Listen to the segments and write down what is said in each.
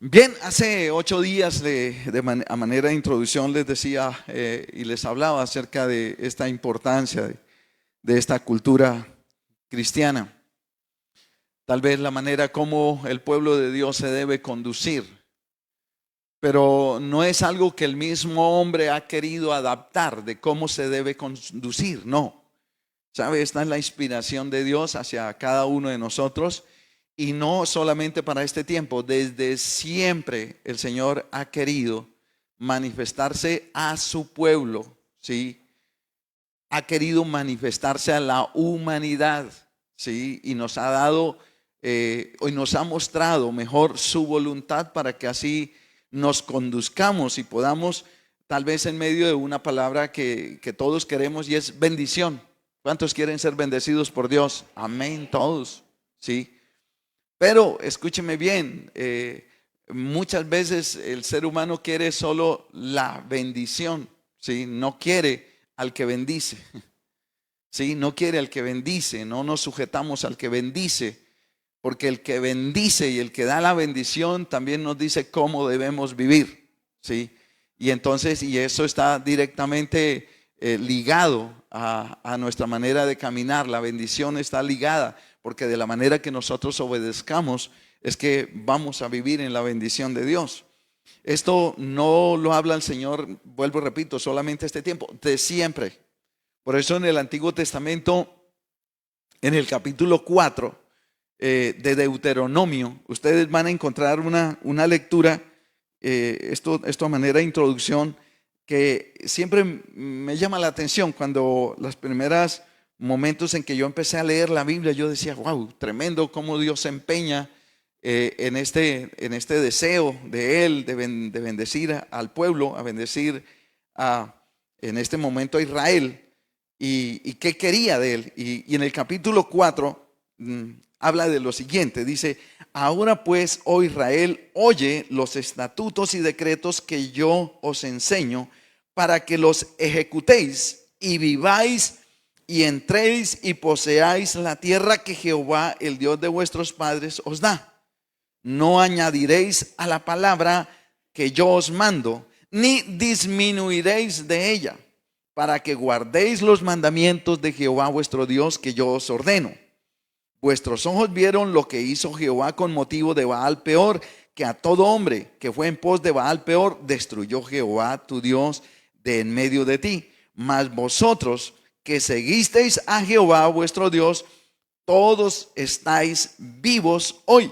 Bien, hace 8 días a manera de introducción les decía y les hablaba acerca de esta importancia de esta cultura cristiana. Tal vez la manera como el pueblo de Dios se debe conducir, pero no es algo que el mismo hombre ha querido adaptar de cómo se debe conducir, no. ¿Sabe? Esta es la inspiración de Dios hacia cada uno de nosotros. Y no solamente para este tiempo, desde siempre el Señor ha querido manifestarse a su pueblo, ¿sí? Ha querido manifestarse a la humanidad, ¿sí? Y nos ha dado, hoy nos ha mostrado mejor su voluntad para que así nos conduzcamos y podamos, tal vez en medio de una palabra que todos queremos y es bendición. ¿Cuántos quieren ser bendecidos por Dios? Amén, todos, ¿sí? Pero escúcheme bien, muchas veces el ser humano quiere solo la bendición, ¿sí? No quiere al que bendice, ¿sí? No quiere al que bendice, no nos sujetamos al que bendice, porque el que bendice y el que da la bendición también nos dice cómo debemos vivir, ¿sí? Y entonces, y eso está directamente ligado a nuestra manera de caminar. La bendición está ligada, porque de la manera que nosotros obedezcamos es que vamos a vivir en la bendición de Dios. Esto no lo habla el Señor, vuelvo y repito, solamente este tiempo, de siempre. Por eso en el Antiguo Testamento, en el capítulo 4 de Deuteronomio, ustedes van a encontrar una lectura, esto a manera de introducción, que siempre me llama la atención. Cuando los primeros momentos en que yo empecé a leer la Biblia, yo decía, wow, tremendo cómo Dios se empeña en este deseo de Él de bendecir al pueblo, a bendecir en este momento a Israel, y qué quería de Él. Y en el capítulo 4 habla de lo siguiente, dice: ahora pues, oh Israel, oye los estatutos y decretos que yo os enseño, para que los ejecutéis y viváis y entréis y poseáis la tierra que Jehová, el Dios de vuestros padres, os da. No añadiréis a la palabra que yo os mando, ni disminuiréis de ella, para que guardéis los mandamientos de Jehová vuestro Dios que yo os ordeno. Vuestros ojos vieron lo que hizo Jehová con motivo de Baal Peor, que a todo hombre que fue en pos de Baal Peor destruyó Jehová tu Dios de en medio de ti. Mas vosotros que seguisteis a Jehová vuestro Dios, todos estáis vivos hoy.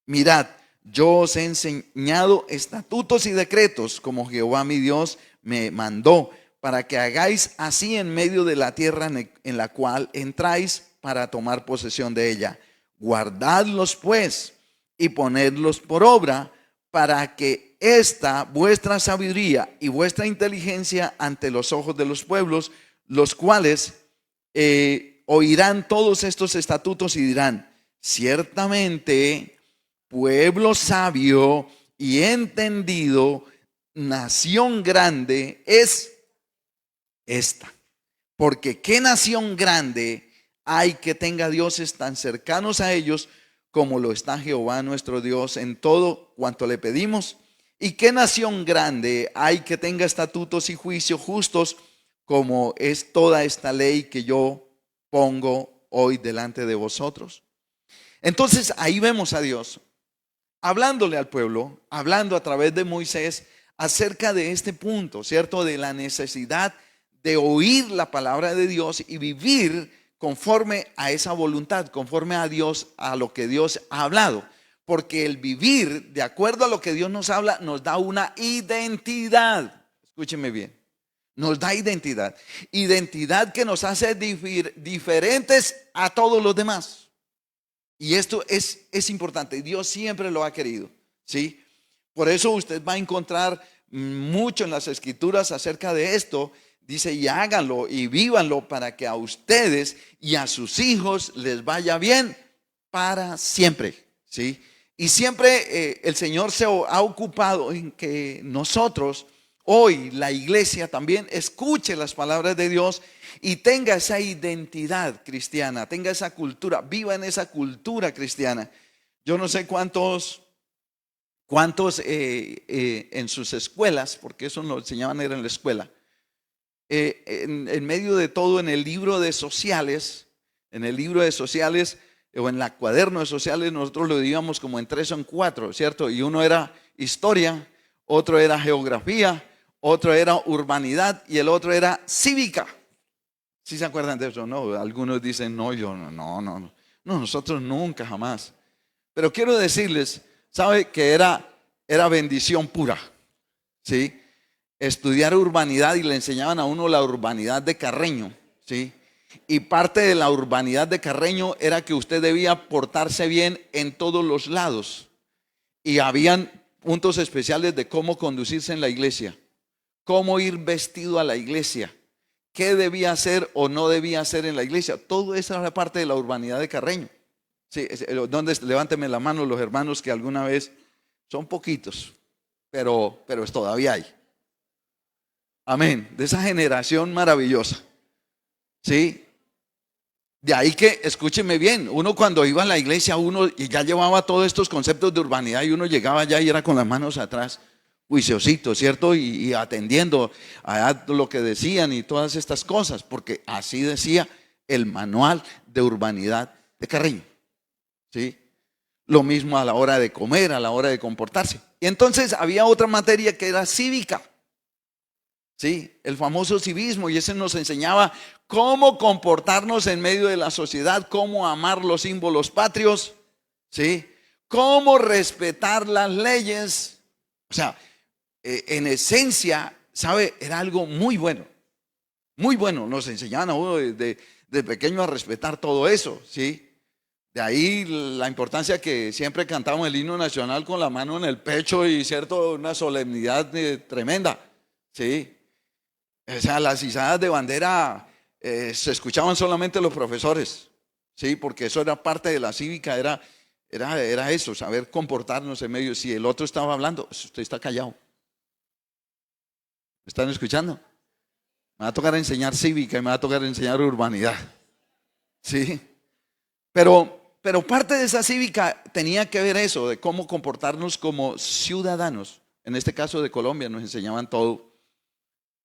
Mirad, yo os he enseñado estatutos y decretos como Jehová mi Dios me mandó, para que hagáis así en medio de la tierra en la cual entráis para tomar posesión de ella. Guardadlos pues y ponedlos por obra, para que esta vuestra sabiduría y vuestra inteligencia ante los ojos de los pueblos, los cuales oirán todos estos estatutos y dirán: ciertamente pueblo sabio y entendido, nación grande es esta. Porque qué nación grande hay que tenga dioses tan cercanos a ellos como lo está Jehová nuestro Dios en todo cuanto le pedimos. Y qué nación grande hay que tenga estatutos y juicios justos como es toda esta ley que yo pongo hoy delante de vosotros. Entonces ahí vemos a Dios hablándole al pueblo, hablando a través de Moisés acerca de este punto, ¿cierto? De la necesidad de oír la palabra de Dios y vivir conforme a esa voluntad, conforme a Dios, a lo que Dios ha hablado. Porque el vivir de acuerdo a lo que Dios nos habla nos da una identidad. Escúcheme bien, nos da identidad. Identidad que nos hace diferentes a todos los demás. Y esto es importante. Dios siempre lo ha querido, ¿sí? Por eso usted va a encontrar mucho en las escrituras acerca de esto. Dice: y háganlo y vívanlo para que a ustedes y a sus hijos les vaya bien para siempre, ¿sí? Y siempre el Señor se ha ocupado en que nosotros, hoy la iglesia también, escuche las palabras de Dios y tenga esa identidad cristiana, tenga esa cultura, viva en esa cultura cristiana. Yo no sé cuántos ¿Cuántos en sus escuelas, porque eso nos enseñaban era en la escuela, en medio de todo en el libro de sociales, o en la cuaderno de sociales, nosotros lo dividíamos como en 3 o en 4, ¿cierto? Y uno era historia, otro era geografía, otro era urbanidad y el otro era cívica. ¿Sí se acuerdan de eso? No, algunos dicen, no, yo no, nosotros nunca, jamás. Pero quiero decirles, ¿sabe? Que era bendición pura, ¿sí? Estudiar urbanidad y le enseñaban a uno la urbanidad de Carreño, ¿sí? Y parte de la urbanidad de Carreño era que usted debía portarse bien en todos los lados. Y habían puntos especiales de cómo conducirse en la iglesia, cómo ir vestido a la iglesia, qué debía hacer o no debía hacer en la iglesia. Todo eso era parte de la urbanidad de Carreño. Sí, levánteme la mano los hermanos que alguna vez, son poquitos, pero todavía hay. Amén, de esa generación maravillosa. Sí, de ahí que, escúcheme bien, uno cuando iba a la iglesia, uno y ya llevaba todos estos conceptos de urbanidad y uno llegaba allá y era con las manos atrás, juiciosito, ¿cierto? Y atendiendo a lo que decían y todas estas cosas, porque así decía el manual de urbanidad de Carreño, ¿sí? Lo mismo a la hora de comer, a la hora de comportarse. Y entonces había otra materia que era cívica. Sí, el famoso civismo, y ese nos enseñaba cómo comportarnos en medio de la sociedad, cómo amar los símbolos patrios, ¿sí? Cómo respetar las leyes. O sea, en esencia, ¿sabe? Era algo muy bueno, muy bueno. Nos enseñaban a uno de pequeño a respetar todo eso, ¿sí? De ahí la importancia que siempre cantamos el himno nacional con la mano en el pecho y, ¿cierto? Una solemnidad tremenda, ¿sí? O sea, las izadas de bandera se escuchaban solamente los profesores, ¿sí? Porque eso era parte de la cívica, era eso, saber comportarnos en medio. Si el otro estaba hablando, usted está callado. ¿Me están escuchando? Me va a tocar enseñar cívica y me va a tocar enseñar urbanidad, ¿sí? Pero parte de esa cívica tenía que ver eso, de cómo comportarnos como ciudadanos. En este caso de Colombia nos enseñaban todo,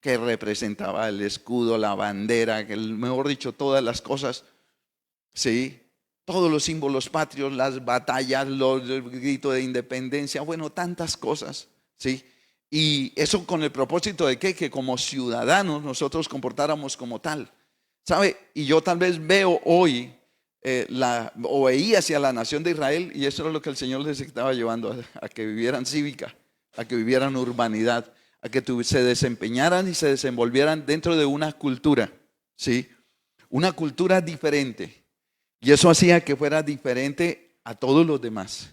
que representaba el escudo, la bandera, mejor dicho, todas las cosas, ¿sí? Todos los símbolos patrios, las batallas, el grito de independencia, bueno, tantas cosas, ¿sí? Y eso con el propósito de que como ciudadanos nosotros comportáramos como tal, ¿sabe? Y yo tal vez veo hoy, o veía hacia la nación de Israel, y eso es lo que el Señor les estaba llevando, a que vivieran cívica, a que vivieran urbanidad, a que se desempeñaran y se desenvolvieran dentro de una cultura, ¿sí? Una cultura diferente. Y eso hacía que fuera diferente a todos los demás.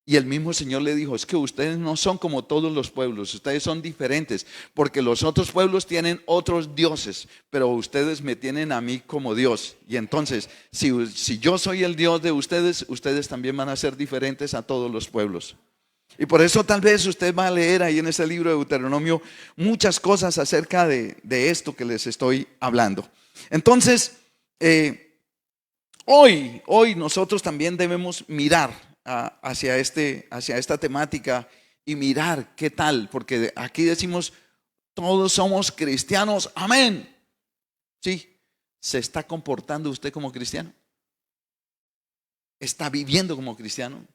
Y el mismo Señor le dijo, es que ustedes no son como todos los pueblos, ustedes son diferentes, porque los otros pueblos tienen otros dioses, pero ustedes me tienen a mí como Dios. Y entonces, si yo soy el Dios de ustedes, ustedes también van a ser diferentes a todos los pueblos. Y por eso tal vez usted va a leer ahí en ese libro de Deuteronomio muchas cosas acerca de esto que les estoy hablando. Entonces, hoy nosotros también debemos mirar hacia esta temática y mirar qué tal, porque aquí decimos todos somos cristianos, amén. Sí, ¿se está comportando usted como cristiano? ¿Está viviendo como cristiano?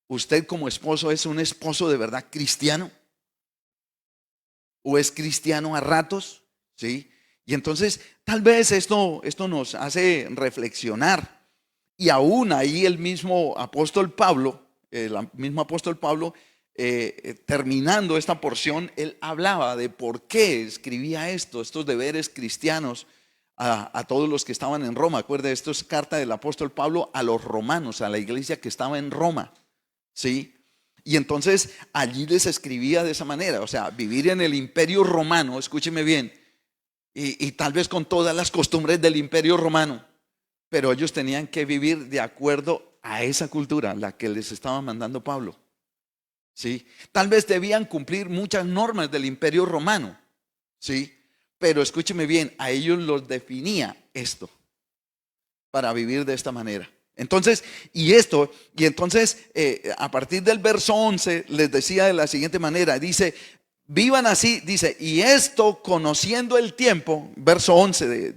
¿Usted como esposo es un esposo de verdad cristiano? ¿O es cristiano a ratos? ¿Sí? Y entonces tal vez esto nos hace reflexionar. Y aún ahí el mismo apóstol Pablo, terminando esta porción, él hablaba de por qué escribía estos deberes cristianos a todos los que estaban en Roma. Acuerde, esto es carta del apóstol Pablo a los romanos, a la iglesia que estaba en Roma, ¿sí? Y entonces allí les escribía de esa manera, o sea, vivir en el imperio romano, escúcheme bien, y tal vez con todas las costumbres del imperio romano, pero ellos tenían que vivir de acuerdo a esa cultura, la que les estaba mandando Pablo, ¿sí? Tal vez debían cumplir muchas normas del imperio romano, ¿sí? Pero escúcheme bien, a ellos los definía esto, para vivir de esta manera. Entonces, a partir del verso 11 les decía de la siguiente manera, dice, vivan así, dice, y esto conociendo el tiempo, verso 11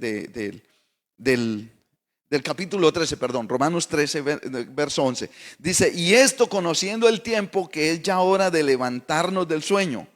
del capítulo 13, perdón, Romanos 13, verso 11, dice, y esto conociendo el tiempo, que es ya hora de levantarnos del sueño,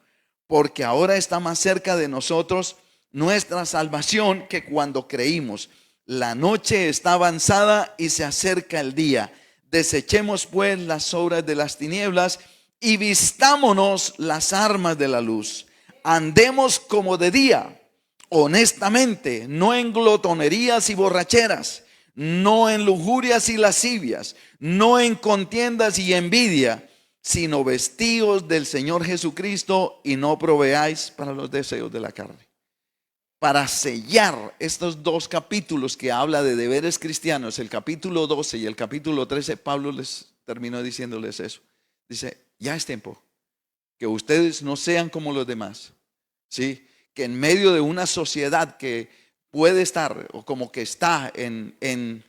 porque ahora está más cerca de nosotros nuestra salvación que cuando creímos. La noche está avanzada y se acerca el día. Desechemos pues las obras de las tinieblas y vistámonos las armas de la luz. Andemos como de día, honestamente, no en glotonerías y borracheras, no en lujurias y lascivias, no en contiendas y envidia, sino vestidos del Señor Jesucristo y no proveáis para los deseos de la carne. Para sellar estos dos capítulos que habla de deberes cristianos, el capítulo 12 y el capítulo 13, Pablo les terminó diciéndoles eso. Dice, ya es tiempo que ustedes no sean como los demás, ¿sí? Que en medio de una sociedad que puede estar o como que está en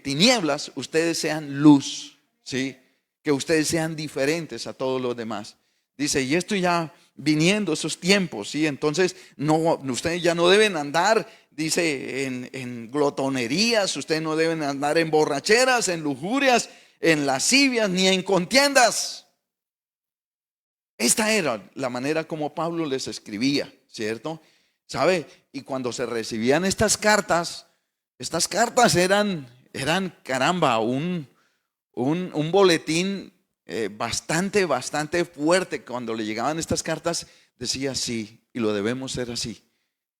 tinieblas, ustedes sean luz, ¿sí? Que ustedes sean diferentes a todos los demás. Dice, y esto ya viniendo esos tiempos, ¿sí? Entonces, no, ustedes ya no deben andar, dice, en glotonerías, ustedes no deben andar en borracheras, en lujurias, en lascivias, ni en contiendas. Esta era la manera como Pablo les escribía, ¿cierto? ¿Sabe? Y cuando se recibían estas cartas eran caramba, un boletín bastante fuerte. Cuando le llegaban estas cartas decía sí, y lo debemos ser así,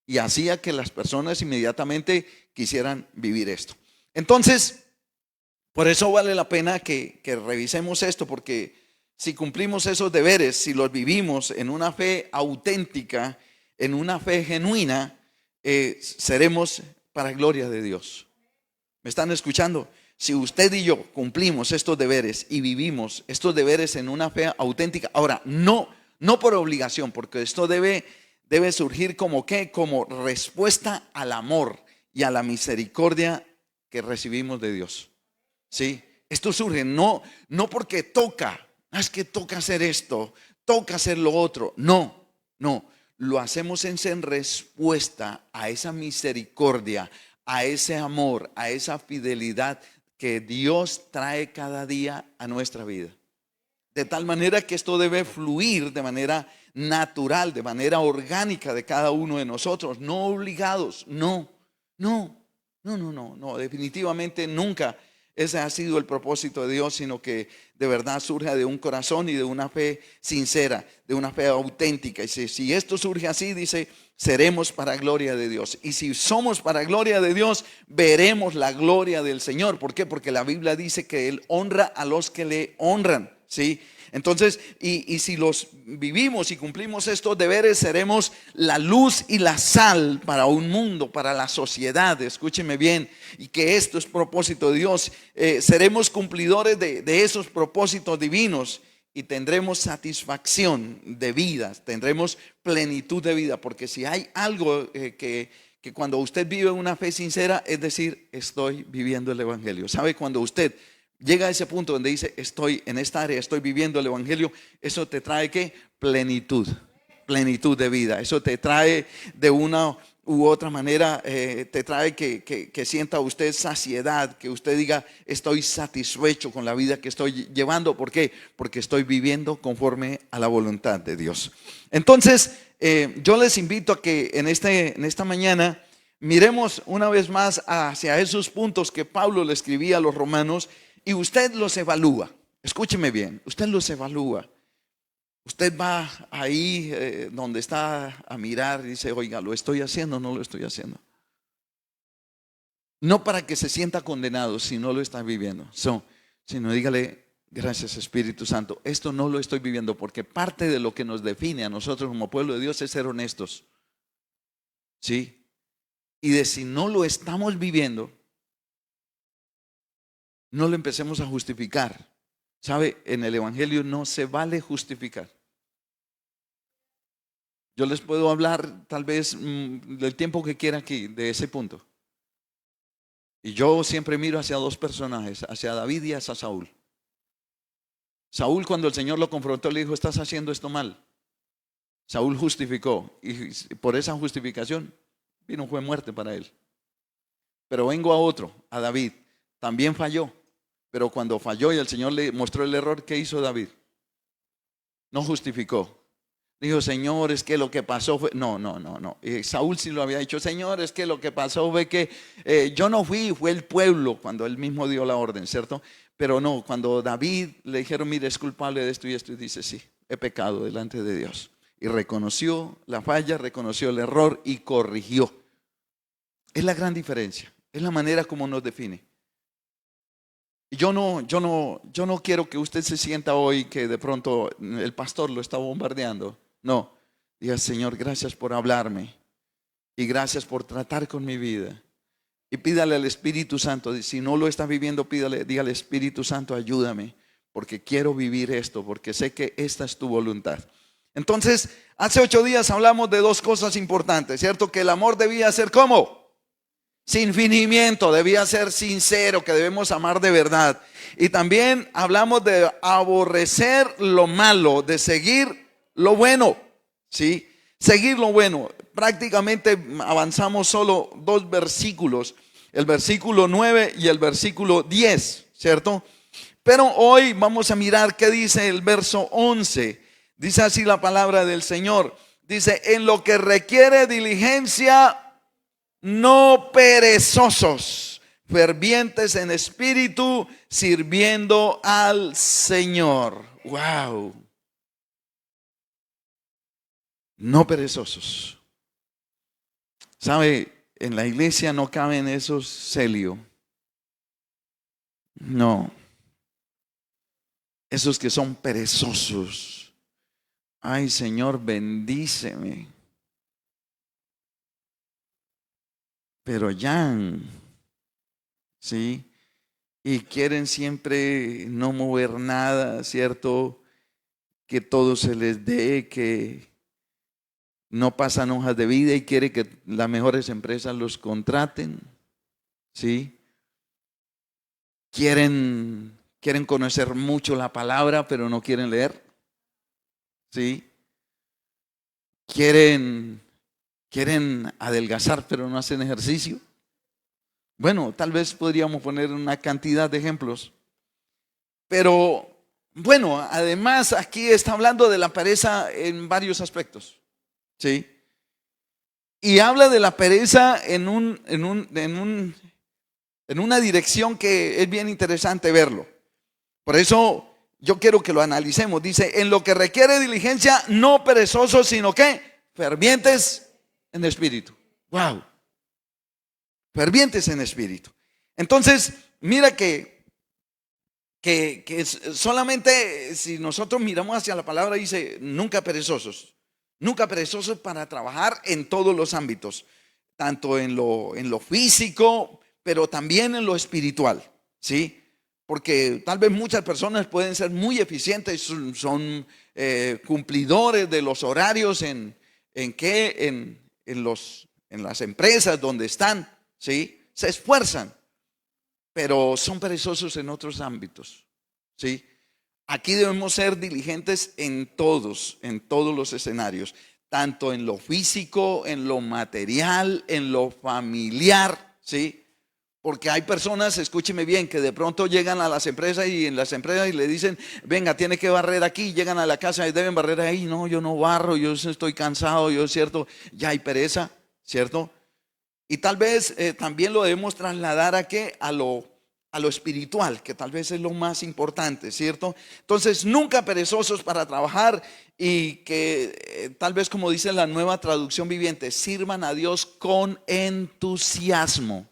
y hacía que las personas inmediatamente quisieran vivir esto. Entonces, por eso vale la pena que revisemos esto, porque si cumplimos esos deberes, si los vivimos en una fe auténtica, en una fe genuina, seremos para gloria de Dios. ¿Me están escuchando? Si usted y yo cumplimos estos deberes y vivimos estos deberes en una fe auténtica, ahora, no por obligación, porque esto debe surgir como respuesta al amor y a la misericordia que recibimos de Dios. ¿Sí? Esto surge no porque toca, es que toca hacer esto, toca hacer lo otro. No, lo hacemos en respuesta a esa misericordia, a ese amor, a esa fidelidad que Dios trae cada día a nuestra vida. De tal manera que esto debe fluir de manera natural, de manera orgánica de cada uno de nosotros, no obligados, no, definitivamente nunca ese ha sido el propósito de Dios, sino que de verdad surge de un corazón y de una fe sincera, de una fe auténtica. Y si esto surge así, dice, seremos para gloria de Dios. Y si somos para gloria de Dios, veremos la gloria del Señor. ¿Por qué? Porque la Biblia dice que Él honra a los que le honran, ¿sí? Entonces, y si los vivimos y cumplimos estos deberes, seremos la luz y la sal para un mundo, para la sociedad. Escúcheme bien, y que esto es propósito de Dios. Seremos cumplidores de esos propósitos divinos y tendremos satisfacción de vida, tendremos plenitud de vida. Porque si hay algo que cuando usted vive una fe sincera, es decir, estoy viviendo el Evangelio. ¿Sabe? Cuando usted llega a ese punto donde dice, estoy en esta área, estoy viviendo el Evangelio, eso te trae ¿qué? Plenitud de vida. Eso te trae de una u otra manera, te trae que sienta usted saciedad, que usted diga, estoy satisfecho con la vida que estoy llevando. ¿Por qué? Porque estoy viviendo conforme a la voluntad de Dios. Entonces, yo les invito a que en esta mañana miremos una vez más hacia esos puntos que Pablo le escribía a los romanos. Y usted los evalúa. Escúcheme bien, usted los evalúa. Usted va ahí donde está a mirar y dice, oiga, ¿lo estoy haciendo o no lo estoy haciendo? No para que se sienta condenado si no lo está viviendo, sino dígale, gracias Espíritu Santo, esto no lo estoy viviendo, porque parte de lo que nos define a nosotros como pueblo de Dios es ser honestos. ¿Sí? Y de si no lo estamos viviendo, no lo empecemos a justificar. ¿Sabe? En el Evangelio no se vale justificar. Yo les puedo hablar tal vez del tiempo que quiera aquí, de ese punto. Y yo siempre miro hacia dos personajes, hacia David y hacia Saúl. Saúl, cuando el Señor lo confrontó, le dijo: estás haciendo esto mal. Saúl justificó, y por esa justificación fue muerte para él. Pero vengo a otro, a David. También falló, pero cuando falló y el Señor le mostró el error, ¿qué hizo David? No justificó. Dijo: Señor, es que lo que pasó fue... No. Saúl sí lo había dicho: Señor, es que lo que pasó fue que yo no fui, fue el pueblo, cuando él mismo dio la orden, ¿cierto? Pero no, cuando David le dijeron: mire, es culpable de esto y esto, y dice: sí, he pecado delante de Dios. Y reconoció la falla, reconoció el error y corrigió. Es la gran diferencia, es la manera como nos define. Yo no quiero que usted se sienta hoy que de pronto el pastor lo está bombardeando. No, diga: Señor, gracias por hablarme y gracias por tratar con mi vida. Y pídale al Espíritu Santo. Si no lo está viviendo, dígale: Espíritu Santo, ayúdame, porque quiero vivir esto, porque sé que esta es tu voluntad. Entonces, hace 8 días hablamos de dos cosas importantes, ¿cierto? Que el amor debía ser ¿cómo? Sin fingimiento, debía ser sincero, que debemos amar de verdad. Y también hablamos de aborrecer lo malo, de seguir lo bueno, ¿sí? Seguir lo bueno. Prácticamente avanzamos solo 2 versículos, el versículo 9 y el versículo 10, ¿cierto? Pero hoy vamos a mirar qué dice el verso 11. Dice así la palabra del Señor. Dice: en lo que requiere diligencia, no perezosos, fervientes en espíritu, sirviendo al Señor. Wow. No perezosos. ¿Sabe? En la iglesia no caben esos celio. No. Esos que son perezosos. Ay, Señor, bendíceme. Pero ya, ¿sí? Y quieren siempre no mover nada, ¿cierto? Que todo se les dé, que no pasan hojas de vida y quiere que las mejores empresas los contraten, ¿sí? Quieren conocer mucho la palabra, pero no quieren leer, ¿sí? Quieren adelgazar, pero no hacen ejercicio. Bueno, tal vez podríamos poner una cantidad de ejemplos. Pero bueno, además aquí está hablando de la pereza en varios aspectos, ¿sí? Y habla de la pereza en una dirección que es bien interesante verlo. Por eso yo quiero que lo analicemos. Dice: en lo que requiere diligencia, no perezosos, sino que fervientes en espíritu. Wow. Fervientes en espíritu. Entonces, mira que solamente si nosotros miramos hacia la palabra, dice: nunca perezosos. Nunca perezosos para trabajar en todos los ámbitos, tanto en lo físico, pero también en lo espiritual, ¿sí? Porque tal vez muchas personas pueden ser muy eficientes, son cumplidores de los horarios en las empresas donde están, ¿sí? Se esfuerzan, pero son perezosos en otros ámbitos, ¿sí? Aquí debemos ser diligentes en todos los escenarios, tanto en lo físico, en lo material, en lo familiar, ¿sí? Porque hay personas, escúcheme bien, que de pronto llegan a las empresas y en las empresas y le dicen: venga, tiene que barrer aquí. Llegan a la casa y deben barrer ahí. No, yo no barro, yo estoy cansado, yo, ¿cierto? Ya hay pereza, ¿cierto? Y tal vez también lo debemos trasladar a ¿qué? A lo espiritual, que tal vez es lo más importante, ¿cierto? Entonces, nunca perezosos para trabajar y que tal vez, como dice la Nueva Traducción Viviente, sirvan a Dios con entusiasmo.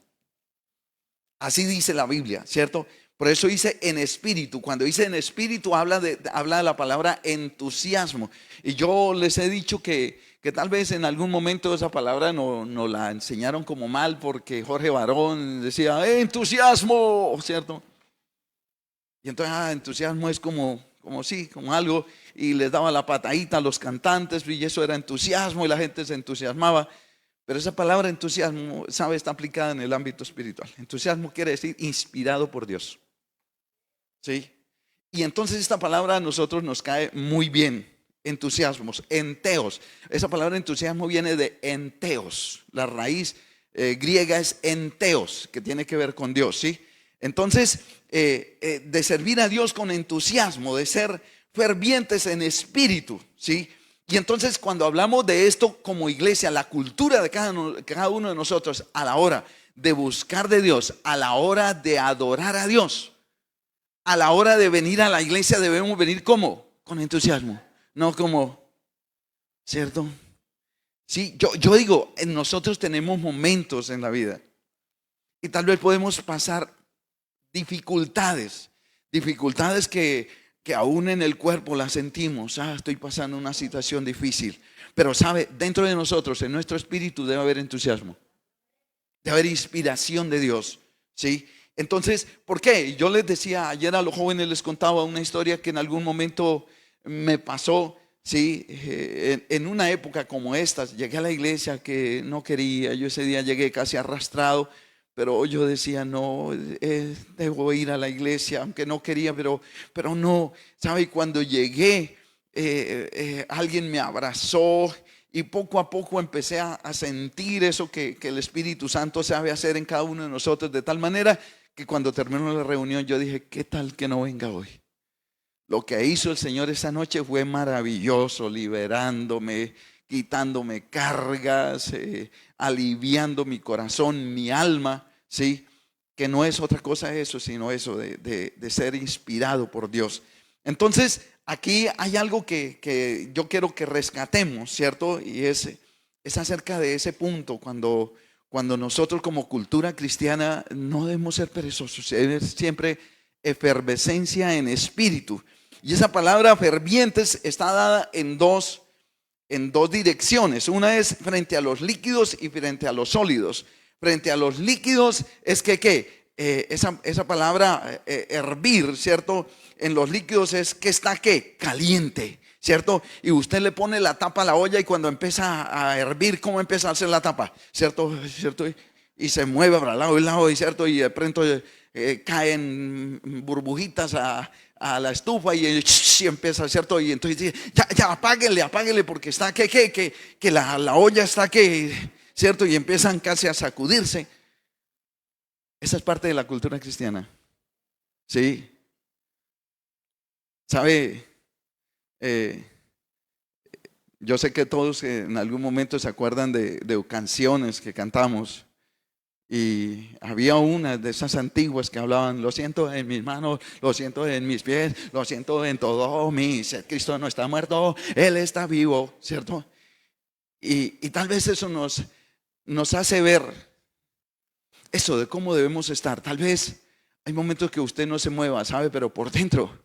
Así dice la Biblia, ¿cierto? Por eso dice en espíritu. Cuando dice en espíritu habla de la palabra entusiasmo. Y yo les he dicho que tal vez en algún momento esa palabra no la enseñaron como mal, porque Jorge Barón decía entusiasmo, ¿cierto? Y entonces entusiasmo es como algo, y les daba la patadita a los cantantes y eso era entusiasmo y la gente se entusiasmaba. Pero esa palabra entusiasmo, sabe, está aplicada en el ámbito espiritual. Entusiasmo quiere decir inspirado por Dios. ¿Sí? Y entonces esta palabra a nosotros nos cae muy bien. Entusiasmos, enteos. Esa palabra entusiasmo viene de enteos. La raíz griega es enteos, que tiene que ver con Dios, ¿sí? Entonces, de servir a Dios con entusiasmo, de ser fervientes en espíritu, ¿sí? Y entonces cuando hablamos de esto como iglesia, la cultura de cada uno de nosotros a la hora de buscar de Dios, a la hora de adorar a Dios, a la hora de venir a la iglesia debemos venir como con entusiasmo, no como, ¿cierto? Sí, yo digo, nosotros tenemos momentos en la vida y tal vez podemos pasar dificultades, dificultades que aún en el cuerpo las sentimos. Estoy pasando una situación difícil, pero sabe, dentro de nosotros, en nuestro espíritu debe haber entusiasmo, debe haber inspiración de Dios, ¿sí? Entonces, ¿por qué? Yo les decía ayer a los jóvenes, les contaba una historia que en algún momento me pasó, ¿sí? En una época como esta, llegué a la iglesia que no quería, yo ese día llegué casi arrastrado, pero yo decía, no, debo ir a la iglesia, aunque no quería, pero no, ¿sabe? Y cuando llegué, alguien me abrazó y poco a poco empecé a sentir eso que el Espíritu Santo sabe hacer en cada uno de nosotros, de tal manera que cuando terminó la reunión yo dije, ¿qué tal que no venga hoy? Lo que hizo el Señor esa noche fue maravilloso, liberándome, quitándome cargas, aliviando mi corazón, mi alma, ¿sí? Que no es otra cosa eso, sino eso de ser inspirado por Dios. Entonces, aquí hay algo que yo quiero que rescatemos, ¿cierto? Y es acerca de ese punto, cuando nosotros como cultura cristiana no debemos ser perezosos, es siempre efervescencia en espíritu. Y esa palabra fervientes está dada en dos direcciones. Una es frente a los líquidos y frente a los sólidos. Frente a los líquidos es esa palabra hervir, ¿cierto? En los líquidos es que está caliente, ¿cierto? Y usted le pone la tapa a la olla y cuando empieza a hervir, ¿cómo empieza a hacer la tapa? ¿Cierto? Y se mueve para el lado y el lado, ¿cierto? Y de pronto caen burbujitas a la estufa y empieza, ¿cierto? Y entonces dice, ya apáguenle porque está que la olla está ¿cierto? Y empiezan casi a sacudirse. Esa es parte de la cultura cristiana, ¿sí? ¿Sabe? Yo sé que todos en algún momento se acuerdan de canciones que cantamos. Y había una de esas antiguas que hablaban, lo siento en mis manos, lo siento en mis pies, lo siento en todo mi ser. Cristo no está muerto, Él está vivo, ¿cierto? Y tal vez eso nos hace ver eso de cómo debemos estar. Tal vez hay momentos que usted no se mueva, ¿sabe? Pero por dentro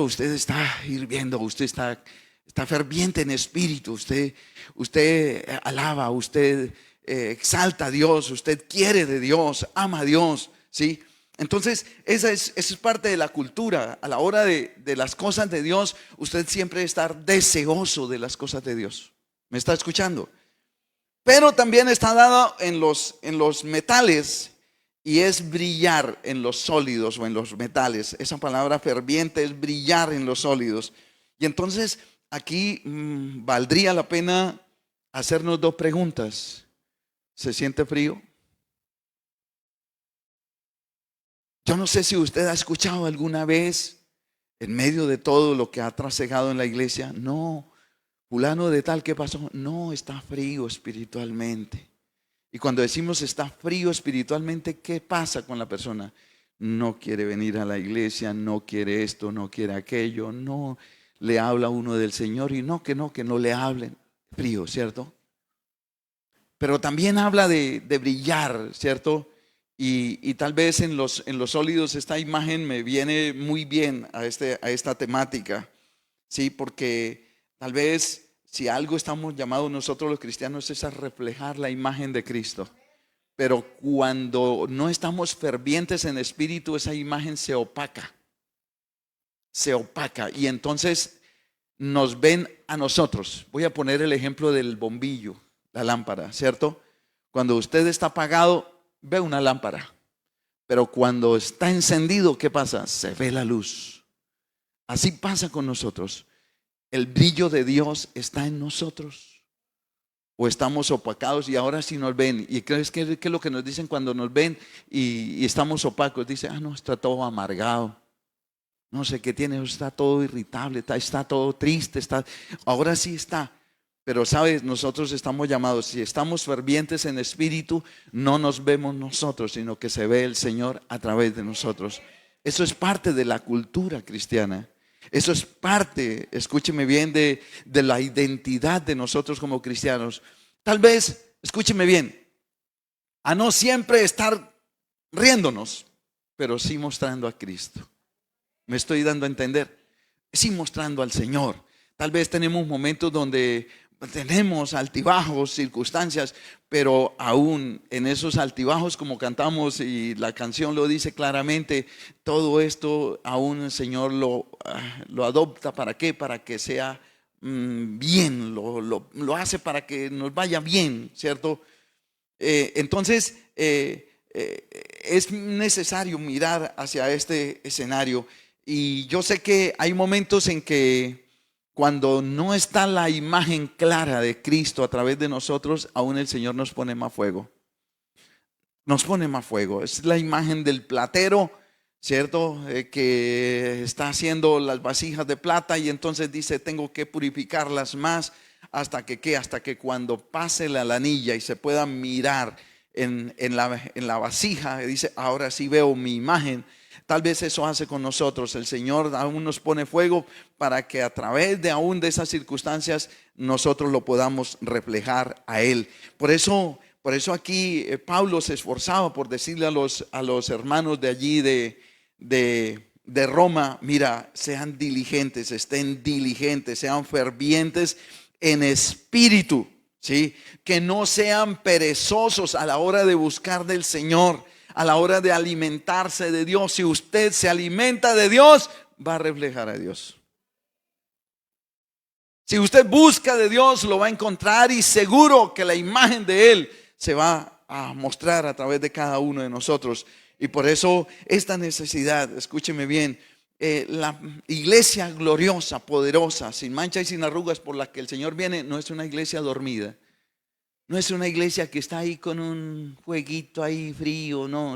usted está hirviendo, usted está ferviente en espíritu, usted alaba, usted exalta a Dios, usted quiere de Dios, ama a Dios, ¿sí? Entonces esa es parte de la cultura. A la hora de las cosas de Dios, usted siempre estar deseoso de las cosas de Dios. ¿Me está escuchando? Pero también está dado en los metales y es brillar en los sólidos o en los metales. Esa palabra ferviente es brillar en los sólidos. Y entonces aquí valdría la pena hacernos dos preguntas. ¿Se siente frío? Yo no sé si usted ha escuchado alguna vez en medio de todo lo que ha trasegado en la iglesia, no, fulano de tal, ¿qué pasó? No, está frío espiritualmente. Y cuando decimos está frío espiritualmente, ¿qué pasa con la persona? No quiere venir a la iglesia, no quiere esto, no quiere aquello, no le habla uno del Señor y que no le hablen. Frío, ¿cierto? Pero también habla de brillar, ¿cierto? Y tal vez en los sólidos esta imagen me viene muy bien a esta temática, ¿sí? Porque tal vez si algo estamos llamados nosotros los cristianos es a reflejar la imagen de Cristo. Pero cuando no estamos fervientes en espíritu, esa imagen se opaca. Y entonces nos ven a nosotros. Voy a poner el ejemplo del bombillo, la lámpara, ¿cierto? Cuando usted está apagado, ve una lámpara. Pero cuando está encendido, ¿qué pasa? Se ve la luz. Así pasa con nosotros. El brillo de Dios está en nosotros. O estamos opacados y ahora sí nos ven. ¿Y crees que es lo que nos dicen cuando nos ven y estamos opacos? Dice, no, está todo amargado. No sé qué tiene, está todo irritable, está todo triste. Ahora sí está. Pero sabes, nosotros estamos llamados, si estamos fervientes en espíritu, no nos vemos nosotros, sino que se ve el Señor a través de nosotros. Eso es parte de la cultura cristiana. Eso es parte, escúcheme bien, de la identidad de nosotros como cristianos. Tal vez, escúcheme bien, a no siempre estar riéndonos, pero sí mostrando a Cristo. Me estoy dando a entender. Sí mostrando al Señor. Tal vez tenemos momentos donde tenemos altibajos, circunstancias, pero aún en esos altibajos, como cantamos y la canción lo dice claramente, todo esto aún el Señor lo adopta. ¿Para qué? Para que sea bien, lo hace para que nos vaya bien, ¿cierto? Entonces es necesario mirar hacia este escenario. Y yo sé que hay momentos en que cuando no está la imagen clara de Cristo a través de nosotros, aún el Señor nos pone más fuego. Nos pone más fuego. Es la imagen del platero, ¿cierto? Que está haciendo las vasijas de plata y entonces dice, tengo que purificarlas más hasta que cuando pase la lanilla y se pueda mirar en la vasija, dice, ahora sí veo mi imagen. Tal vez eso hace con nosotros. El Señor aún nos pone fuego para que a través de aún de esas circunstancias nosotros lo podamos reflejar a Él. Por eso aquí Pablo se esforzaba por decirle a los hermanos de allí de Roma, mira, sean diligentes, estén diligentes, sean fervientes en espíritu, ¿sí? Que no sean perezosos a la hora de buscar del Señor, a la hora de alimentarse de Dios. Si usted se alimenta de Dios, va a reflejar a Dios. Si usted busca de Dios, lo va a encontrar y seguro que la imagen de Él se va a mostrar a través de cada uno de nosotros. Y por eso esta necesidad, escúcheme bien, la iglesia gloriosa, poderosa, sin mancha y sin arrugas por la que el Señor viene, no es una iglesia dormida. No es una iglesia que está ahí con un fueguito ahí frío, no,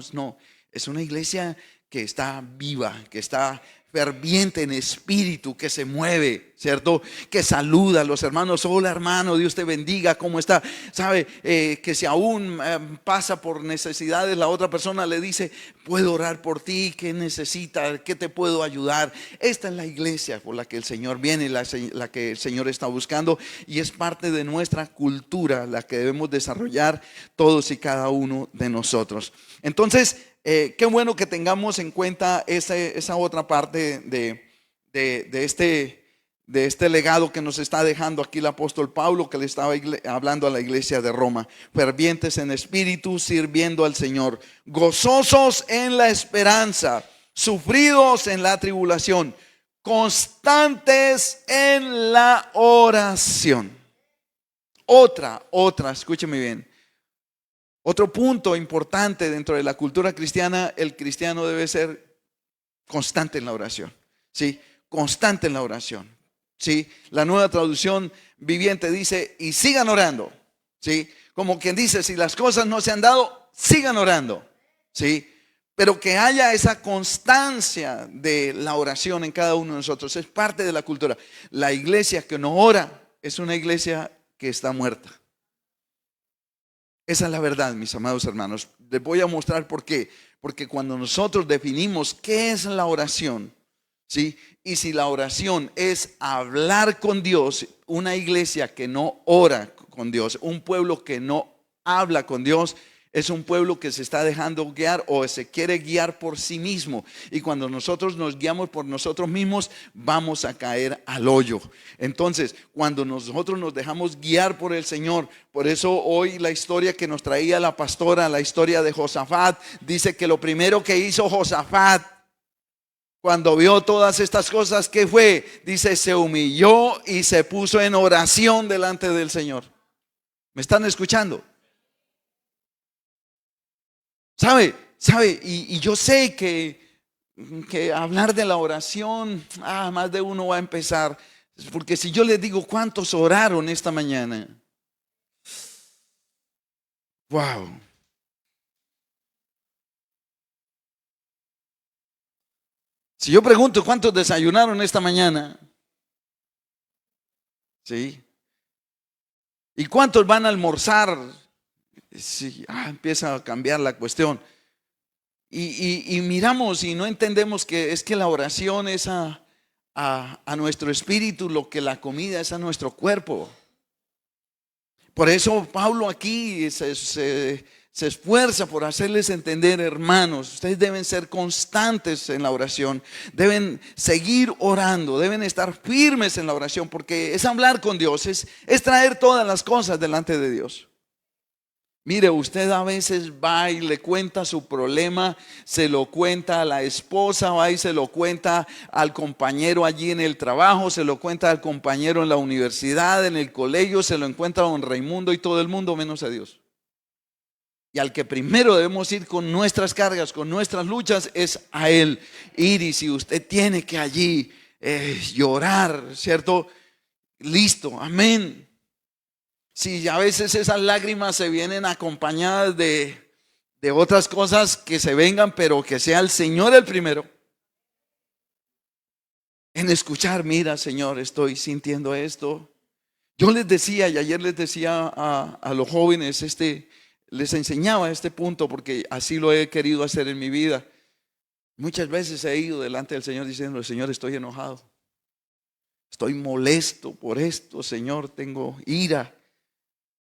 es una iglesia que está viva, que está ferviente en espíritu, que se mueve, ¿cierto? Que saluda a los hermanos, hola hermano, Dios te bendiga, ¿cómo está? Sabe que si aún pasa por necesidades, la otra persona le dice, puedo orar por ti, ¿qué necesitas? ¿Qué te puedo ayudar? Esta es la iglesia por la que el Señor viene, la que el Señor está buscando, y es parte de nuestra cultura, la que debemos desarrollar todos y cada uno de nosotros. Entonces, qué bueno que tengamos en cuenta esa otra parte de este legado que nos está dejando aquí el apóstol Pablo, que le estaba hablando a la iglesia de Roma. Fervientes en espíritu, sirviendo al Señor, gozosos en la esperanza, sufridos en la tribulación, constantes en la oración. Otra, escúcheme bien. Otro punto importante dentro de la cultura cristiana, el cristiano debe ser constante en la oración, ¿sí? Constante en la oración, ¿sí? La Nueva Traducción Viviente dice, y sigan orando, ¿sí? Como quien dice, si las cosas no se han dado, sigan orando, ¿sí? Pero que haya esa constancia de la oración en cada uno de nosotros, es parte de la cultura. La iglesia que no ora es una iglesia que está muerta. Esa es la verdad, mis amados hermanos. Les voy a mostrar por qué. Porque cuando nosotros definimos qué es la oración, ¿sí? Y si la oración es hablar con Dios, una iglesia que no ora con Dios, un pueblo que no habla con Dios, es un pueblo que se está dejando guiar o se quiere guiar por sí mismo. Y cuando nosotros nos guiamos por nosotros mismos, vamos a caer al hoyo. Entonces, cuando nosotros nos dejamos guiar por el Señor, por eso hoy la historia que nos traía la pastora, la historia de Josafat, dice que lo primero que hizo Josafat, cuando vio todas estas cosas, ¿qué fue? Dice, se humilló y se puso en oración delante del Señor. ¿Me están escuchando? ¿Sabe? Y yo sé que hablar de la oración, más de uno va a empezar. Porque si yo les digo cuántos oraron esta mañana, wow. Si yo pregunto cuántos desayunaron esta mañana, ¿sí? ¿Y cuántos van a almorzar? Sí, empieza a cambiar la cuestión. Y miramos y no entendemos que es que la oración es a nuestro espíritu lo que la comida es a nuestro cuerpo. Por eso Pablo aquí se esfuerza por hacerles entender, hermanos, ustedes deben ser constantes en la oración, deben seguir orando, deben estar firmes en la oración, porque es hablar con Dios, es traer todas las cosas delante de Dios. Mire, usted a veces va y le cuenta su problema, se lo cuenta a la esposa, va y se lo cuenta al compañero allí en el trabajo, se lo cuenta al compañero en la universidad, en el colegio, se lo encuentra a don Raimundo y todo el mundo menos a Dios. Y al que primero debemos ir con nuestras cargas, con nuestras luchas, es a Él. Ir, y si usted tiene que allí llorar, ¿cierto? Listo, amén. Si a veces esas lágrimas se vienen acompañadas de otras cosas, que se vengan, pero que sea el Señor el primero en escuchar. Mira, Señor, estoy sintiendo esto. Yo les decía, y ayer les decía a los jóvenes, les enseñaba este punto, porque así lo he querido hacer en mi vida. Muchas veces he ido delante del Señor diciendo: Señor, estoy enojado, estoy molesto por esto, Señor, tengo ira,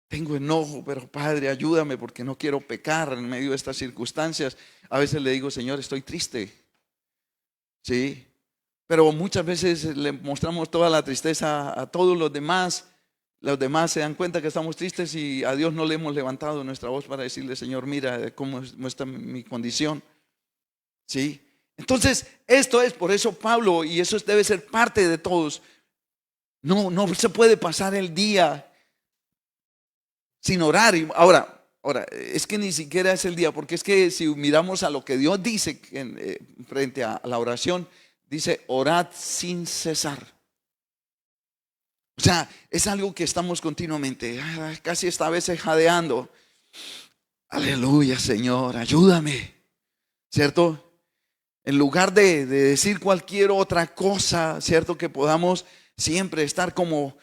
tengo enojo, pero Padre, ayúdame porque no quiero pecar en medio de estas circunstancias. A veces le digo: Señor, estoy triste. Sí, pero muchas veces le mostramos toda la tristeza a todos los demás. Los demás se dan cuenta que estamos tristes y a Dios no le hemos levantado nuestra voz para decirle: Señor, mira cómo está mi condición. Sí, entonces esto es, por eso Pablo, y eso debe ser parte de todos. No se puede pasar el día sin orar. Ahora, es que ni siquiera es el día, porque es que si miramos a lo que Dios dice frente a la oración, dice: orad sin cesar. O sea, es algo que estamos continuamente, casi esta vez jadeando. Aleluya, Señor, ayúdame, ¿cierto? En lugar de decir cualquier otra cosa, ¿cierto? Que podamos siempre estar como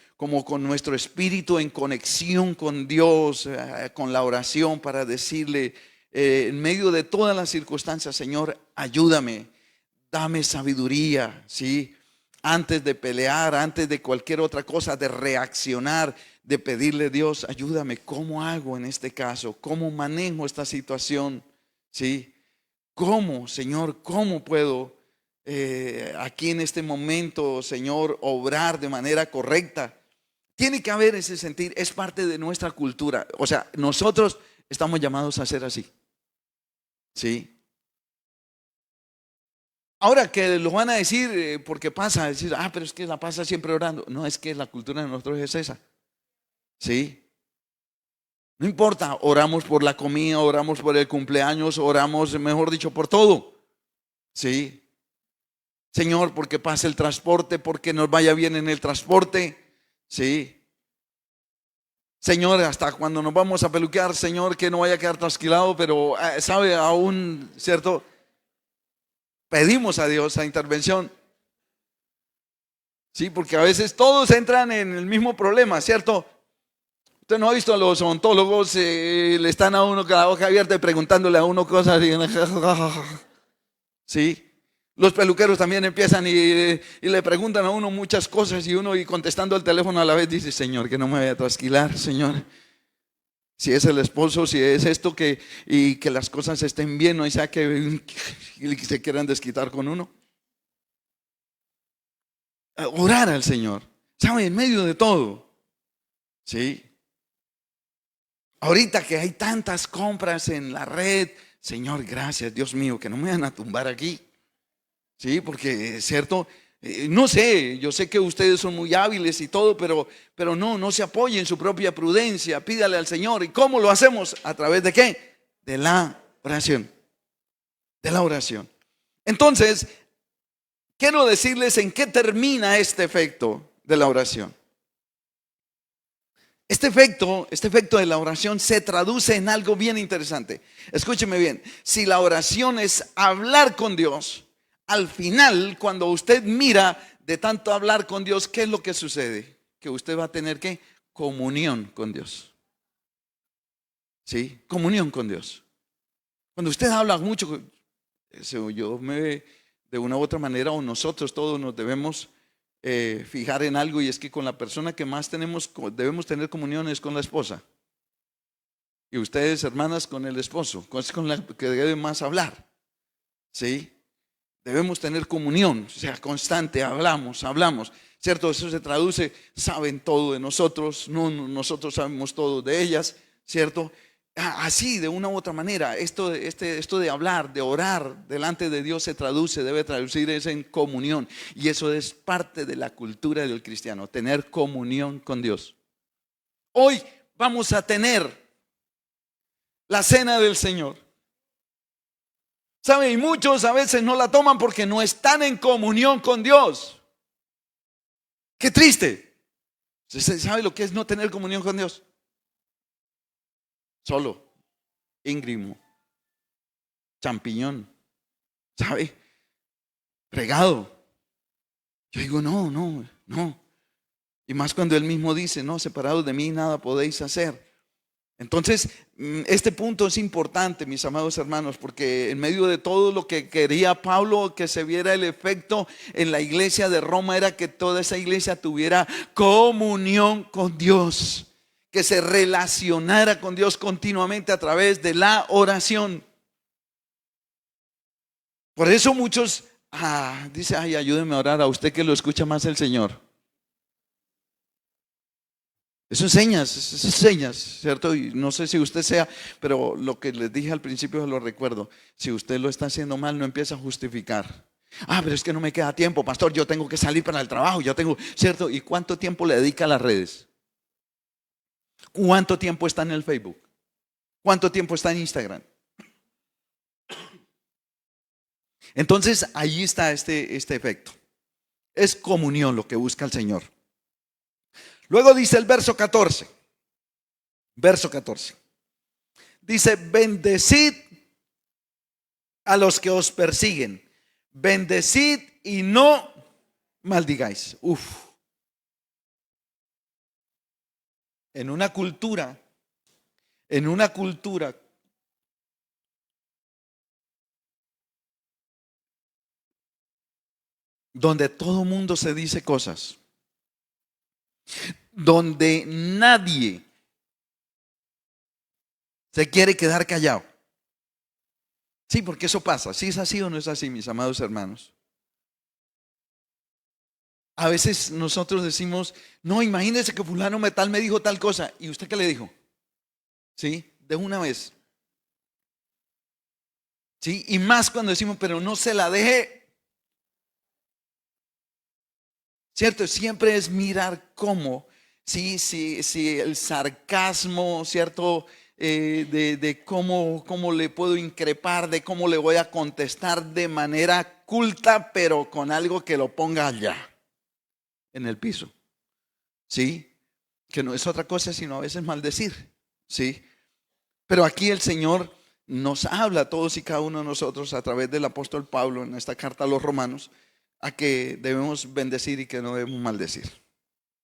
con nuestro espíritu en conexión con Dios, con la oración, para decirle en medio de todas las circunstancias: Señor, ayúdame, dame sabiduría, ¿sí? Antes de pelear, antes de cualquier otra cosa, de reaccionar, de pedirle: Dios, ayúdame, ¿cómo hago en este caso? ¿Cómo manejo esta situación? ¿Sí? ¿Cómo, Señor, cómo puedo aquí en este momento, Señor, obrar de manera correcta? Tiene que haber ese sentir, es parte de nuestra cultura. O sea, nosotros estamos llamados a ser así. ¿Sí? Ahora que lo van a decir porque pasa, decir: pero es que la pasa siempre orando. No, es que la cultura de nosotros es esa. ¿Sí? No importa, oramos por la comida, oramos por el cumpleaños, oramos, mejor dicho, por todo. ¿Sí? Señor, porque pase el transporte, porque nos vaya bien en el transporte. ¿Sí? Señor, hasta cuando nos vamos a peluquear, Señor, que no vaya a quedar trasquilado, pero sabe, aún, ¿cierto? Pedimos a Dios la intervención. Sí, porque a veces todos entran en el mismo problema, ¿cierto? Usted no ha visto a los odontólogos, le están a uno con la boca abierta y preguntándole a uno cosas. Sí. Los peluqueros también empiezan y le preguntan a uno muchas cosas, y uno, y contestando el teléfono a la vez, dice: Señor, que no me vaya a trasquilar, Señor. Si es el esposo, si es esto, y que las cosas estén bien, no sea que se quieran desquitar con uno. Orar al Señor, ¿sabe? En medio de todo. Sí. Ahorita que hay tantas compras en la red, Señor, gracias, Dios mío, que no me van a tumbar aquí. Sí, porque es cierto, No sé, yo sé que ustedes son muy hábiles y todo, pero no se apoye en su propia prudencia. Pídale al Señor. ¿Y cómo lo hacemos? ¿A través de qué? De la oración. De la oración. Entonces, quiero decirles en qué termina este efecto de la oración. Este efecto de la oración se traduce en algo bien interesante. Escúcheme bien, si la oración es hablar con Dios, al final, cuando usted mira de tanto hablar con Dios, ¿qué es lo que sucede? Que usted va a tener ¿qué? Comunión con Dios. ¿Sí? Comunión con Dios. Cuando usted habla mucho, de una u otra manera, o nosotros todos nos debemos fijar en algo, y es que con la persona que más debemos tener comuniones con la esposa, y ustedes, hermanas, con el esposo, con la que deben más hablar. ¿Sí? Debemos tener comunión, o sea, constante, hablamos, ¿cierto? Eso se traduce, saben todo de nosotros, nosotros sabemos todo de ellas, ¿cierto? Así, de una u otra manera, esto de hablar, de orar delante de Dios debe traducirse en comunión. Y eso es parte de la cultura del cristiano, tener comunión con Dios. Hoy vamos a tener la cena del Señor. ¿Sabe? Y muchos a veces no la toman porque no están en comunión con Dios. Qué triste. ¿Sabe lo que es no tener comunión con Dios? Solo, íngrimo, champiñón, ¿sabe? Fregado. Yo digo, no. Y más cuando él mismo dice, no, separados de mí nada podéis hacer. Entonces, este punto es importante, mis amados hermanos, porque en medio de todo lo que quería Pablo que se viera el efecto en la iglesia de Roma, era que toda esa iglesia tuviera comunión con Dios, que se relacionara con Dios continuamente a través de la oración. Por eso muchos dicen, ay, ayúdeme a orar, a usted que lo escucha más el Señor. Eso es señas, ¿cierto? Y no sé si usted sea, pero lo que les dije al principio se lo recuerdo. Si usted lo está haciendo mal, no empieza a justificar. Pero es que no me queda tiempo, pastor, yo tengo que salir para el trabajo, ¿cierto? ¿Y cuánto tiempo le dedica a las redes? ¿Cuánto tiempo está en el Facebook? ¿Cuánto tiempo está en Instagram? Entonces, ahí está este efecto. Es comunión lo que busca el Señor. Luego dice el verso 14. Verso 14. Dice, bendecid a los que os persiguen. Bendecid y no maldigáis. En una cultura donde todo mundo se dice cosas, donde nadie se quiere quedar callado. Sí, porque eso pasa. ¿Sí es así o no es así, mis amados hermanos? A veces nosotros decimos, no, imagínese que fulano tal me dijo tal cosa. ¿Y usted qué le dijo? Sí, de una vez. Sí, y más cuando decimos, pero no se la deje. ¿Cierto? Siempre es mirar cómo, sí, el sarcasmo, ¿cierto? De cómo le puedo increpar, de cómo le voy a contestar de manera culta, pero con algo que lo ponga allá, en el piso. ¿Sí? Que no es otra cosa sino a veces maldecir. ¿Sí? Pero aquí el Señor nos habla a todos y cada uno de nosotros a través del apóstol Pablo en esta carta a los romanos, a que debemos bendecir y que no debemos maldecir.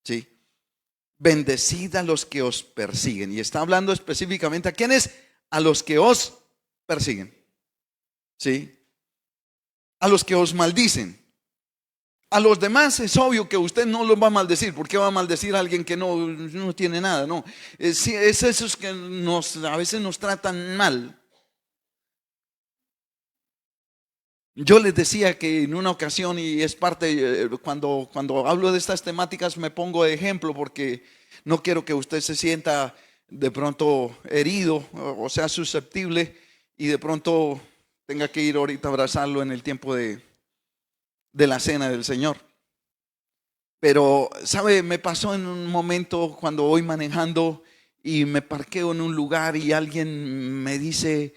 ¿Sí? Bendecid a los que os persiguen. Y está hablando específicamente a quiénes, a los que os persiguen. ¿Sí? A los que os maldicen. A los demás es obvio que usted no los va a maldecir. ¿Por qué va a maldecir a alguien que no tiene nada? No. Es esos que a veces nos tratan mal. Yo les decía que en una ocasión, y es parte, cuando hablo de estas temáticas me pongo de ejemplo, porque no quiero que usted se sienta de pronto herido o sea susceptible y de pronto tenga que ir ahorita a abrazarlo en el tiempo de la cena del Señor. Pero, ¿sabe? Me pasó en un momento cuando voy manejando y me parqueo en un lugar y alguien me dice,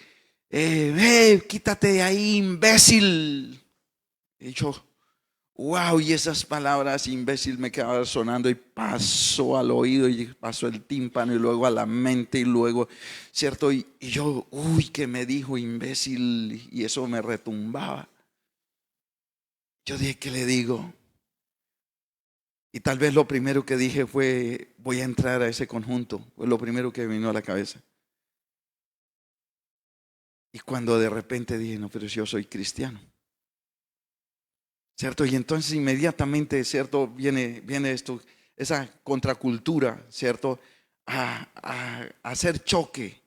quítate de ahí, imbécil. Y yo, wow, y esas palabras, imbécil, me quedaban sonando y pasó al oído y pasó el tímpano y luego a la mente y luego, ¿cierto? Y yo, uy, que me dijo imbécil, y eso me retumbaba. Yo dije, ¿qué le digo? Y tal vez lo primero que dije fue, voy a entrar a ese conjunto. Fue lo primero que me vino a la cabeza. Y cuando de repente dije, no, pero yo soy cristiano, ¿cierto? Y entonces inmediatamente, ¿cierto? Viene esto, esa contracultura, ¿cierto? A hacer choque.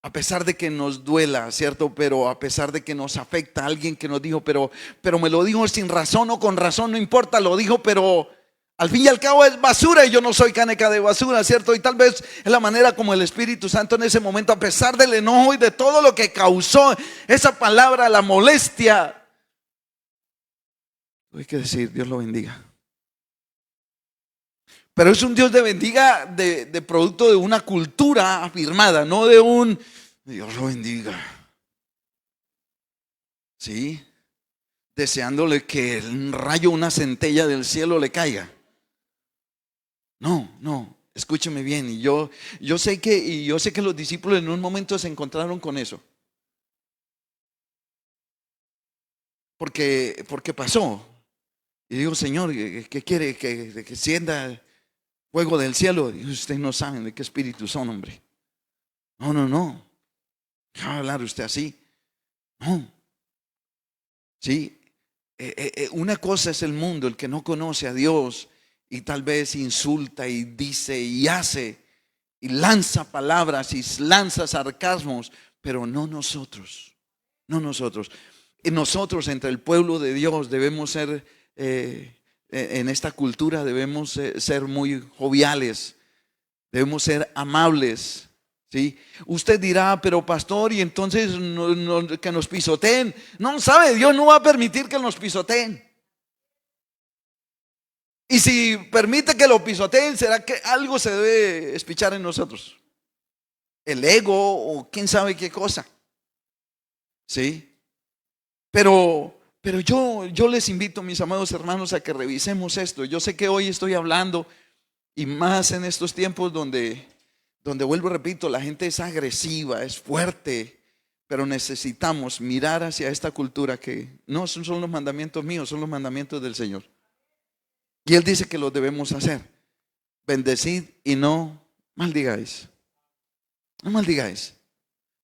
A pesar de que nos duela, ¿cierto? Pero a pesar de que nos afecta, alguien que nos dijo, pero me lo dijo sin razón o con razón, no importa, lo dijo, pero al fin y al cabo es basura y yo no soy caneca de basura, ¿cierto? Y tal vez es la manera como el Espíritu Santo en ese momento, a pesar del enojo y de todo lo que causó esa palabra, la molestia, hay que decir, Dios lo bendiga. Pero es un Dios de bendiga de producto de una cultura afirmada, no de un Dios lo bendiga. Sí, deseándole que un rayo, una centella del cielo le caiga. No, escúcheme bien. Y yo sé que los discípulos en un momento se encontraron con eso. Porque pasó. Y digo, Señor, ¿qué quiere? Que descienda fuego del cielo. Y ustedes no saben de qué espíritu son, hombre. No. ¿Qué va a hablar usted así? No. Sí. Una cosa es el mundo, el que no conoce a Dios y tal vez insulta y dice y hace y lanza palabras y lanza sarcasmos, pero no nosotros. Y nosotros entre el pueblo de Dios debemos ser, en esta cultura debemos ser muy joviales, debemos ser amables. ¿Sí? Usted dirá, pero pastor, y entonces que nos pisoteen. No, sabe, Dios no va a permitir que nos pisoteen. Y si permite que lo pisoteen, será que algo se debe espichar en nosotros. El ego o quién sabe qué cosa. ¿Sí? Pero yo les invito, mis amados hermanos, a que revisemos esto. Yo sé que hoy estoy hablando y más en estos tiempos donde vuelvo y repito, la gente es agresiva, es fuerte, pero necesitamos mirar hacia esta cultura que no son los mandamientos míos, son los mandamientos del Señor. Y Él dice que los debemos hacer. Bendecid y no maldigáis. No maldigáis.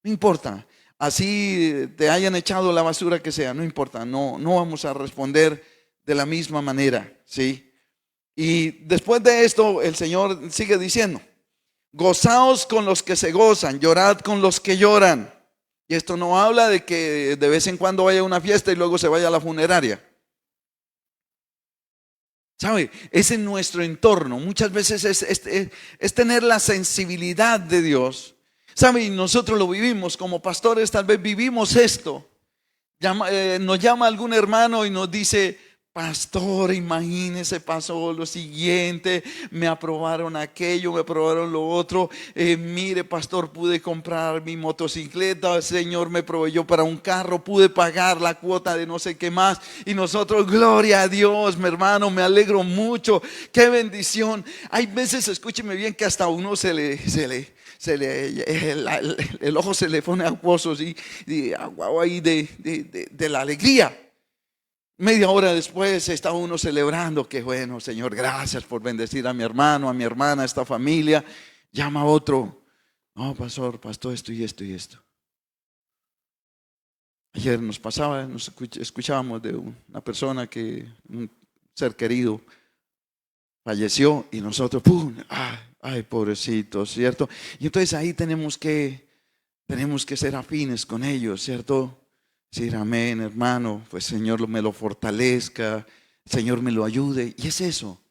No importa. Así te hayan echado la basura que sea, no importa. No vamos a responder de la misma manera, ¿sí? Y después de esto, el Señor sigue diciendo: gozaos con los que se gozan, llorad con los que lloran. Y esto no habla de que de vez en cuando vaya a una fiesta y luego se vaya a la funeraria. ¿Sabe? Es en nuestro entorno. Muchas veces es tener la sensibilidad de Dios. ¿Sabe? Y nosotros lo vivimos como pastores, tal vez vivimos esto. Nos llama algún hermano y nos dice: pastor, imagínese, pasó lo siguiente, me aprobaron aquello, me aprobaron lo otro, mire pastor, pude comprar mi motocicleta, el Señor me proveyó para un carro, pude pagar la cuota de no sé qué más, y nosotros, gloria a Dios, mi hermano, me alegro mucho, qué bendición. Hay veces, escúcheme bien, que hasta a uno el ojo se le pone aguoso y agua ahí de la alegría. Media hora después está uno celebrando, que bueno, Señor, gracias por bendecir a mi hermano, a mi hermana, a esta familia. Llama a otro: no, pastor, esto y esto y esto. Ayer nos escuchábamos de una persona que, un ser querido, falleció y nosotros, ¡pum! Ay, pobrecito, ¿cierto? Y entonces ahí tenemos que ser afines con ellos, ¿cierto? Decir amén, hermano, pues Señor me lo fortalezca, Señor me lo ayude. Y es eso,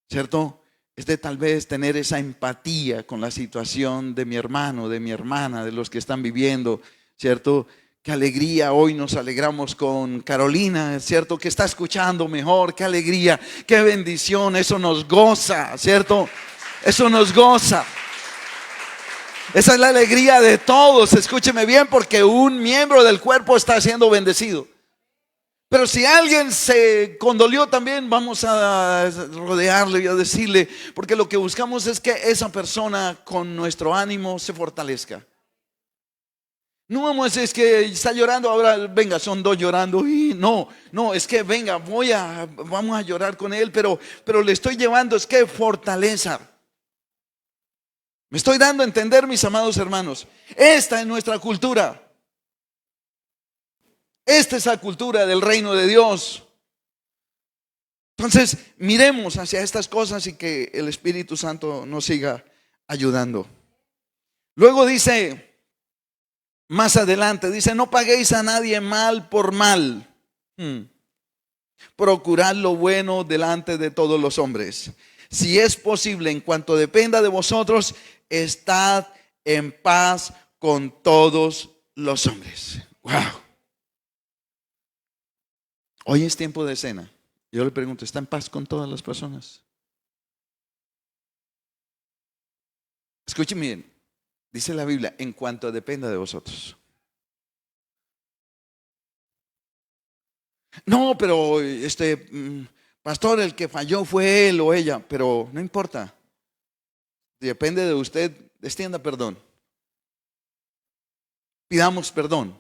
¿cierto? Es de tal vez tener esa empatía con la situación de mi hermano, de mi hermana, de los que están viviendo, ¿cierto? Qué alegría, hoy nos alegramos con Carolina, ¿es cierto? Que está escuchando mejor, qué alegría, qué bendición, eso nos goza, ¿cierto? Eso nos goza. Esa es la alegría de todos, escúcheme bien, porque un miembro del cuerpo está siendo bendecido. Pero si alguien se condolió también, vamos a rodearle y a decirle, porque lo que buscamos es que esa persona con nuestro ánimo se fortalezca. No vamos, es que está llorando, ahora venga, son dos llorando. Y no, es que venga, vamos a llorar con él, pero le estoy llevando, es que fortaleza. Me estoy dando a entender, mis amados hermanos. Esta es nuestra cultura. Esta es la cultura del reino de Dios. Entonces, miremos hacia estas cosas y que el Espíritu Santo nos siga ayudando. Luego dice, más adelante, dice, no paguéis a nadie mal por mal. Procurad lo bueno delante de todos los hombres. Si es posible, en cuanto dependa de vosotros, estad en paz con todos los hombres. Wow. Hoy es tiempo de cena. Yo le pregunto, ¿está en paz con todas las personas? Escuchen bien, dice la Biblia, en cuanto dependa de vosotros. No, pero pastor, el que falló fue él o ella, pero no importa. Depende de usted, extienda perdón. Pidamos perdón.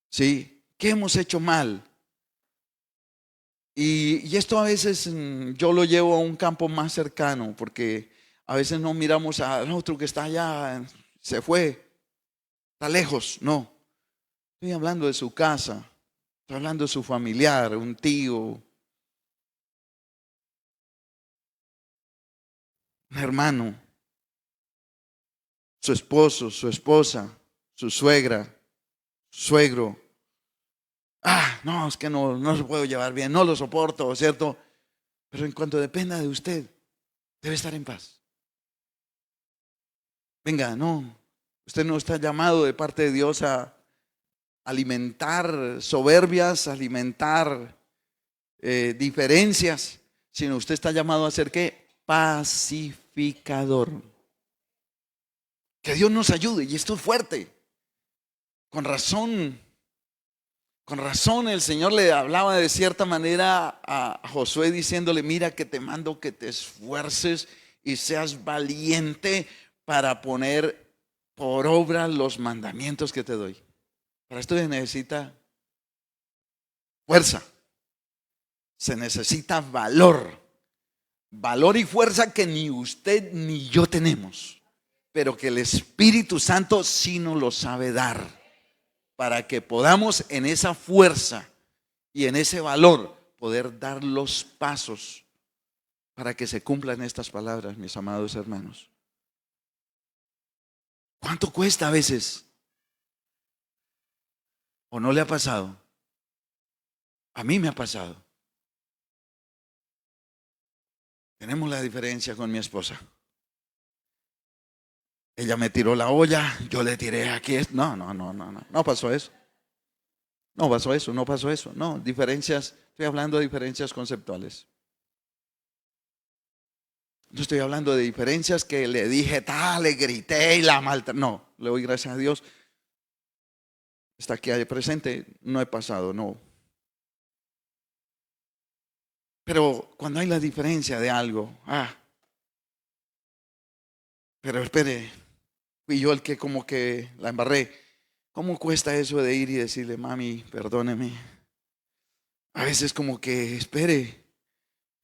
¿Sí? ¿Qué hemos hecho mal? Y esto a veces yo lo llevo a un campo más cercano, porque a veces no miramos al otro que está allá, se fue, está lejos. No, estoy hablando de su casa, estoy hablando de su familiar, un tío, un hermano, su esposo, su esposa, su suegra, suegro. No, es que no se puedo llevar bien, no lo soporto, ¿cierto? Pero en cuanto dependa de usted, debe estar en paz. Venga, no, usted no está llamado de parte de Dios a alimentar soberbias, alimentar diferencias, sino usted está llamado a ser ¿qué? Pacificador. Que Dios nos ayude, y esto es fuerte. Con razón el Señor le hablaba de cierta manera a Josué diciéndole, mira que te mando que te esfuerces y seas valiente para poner por obra los mandamientos que te doy. Para esto se necesita fuerza, se necesita valor y fuerza que ni usted ni yo tenemos, pero que el Espíritu Santo sí nos lo sabe dar, para que podamos en esa fuerza y en ese valor poder dar los pasos para que se cumplan estas palabras, mis amados hermanos. ¿Cuánto cuesta a veces? ¿O no le ha pasado? A mí me ha pasado. Tenemos la diferencia con mi esposa. Ella me tiró la olla, yo le tiré aquí. No pasó eso. No pasó eso. No, diferencias, estoy hablando de diferencias conceptuales. No estoy hablando de diferencias que le dije tal, le grité y la maltraté. No, le doy gracias a Dios. Está aquí presente, no he pasado, no. Pero cuando hay la diferencia de algo, pero espere, fui yo el que como que la embarré. ¿Cómo cuesta eso de ir y decirle, mami, perdóneme? A veces como que, espere,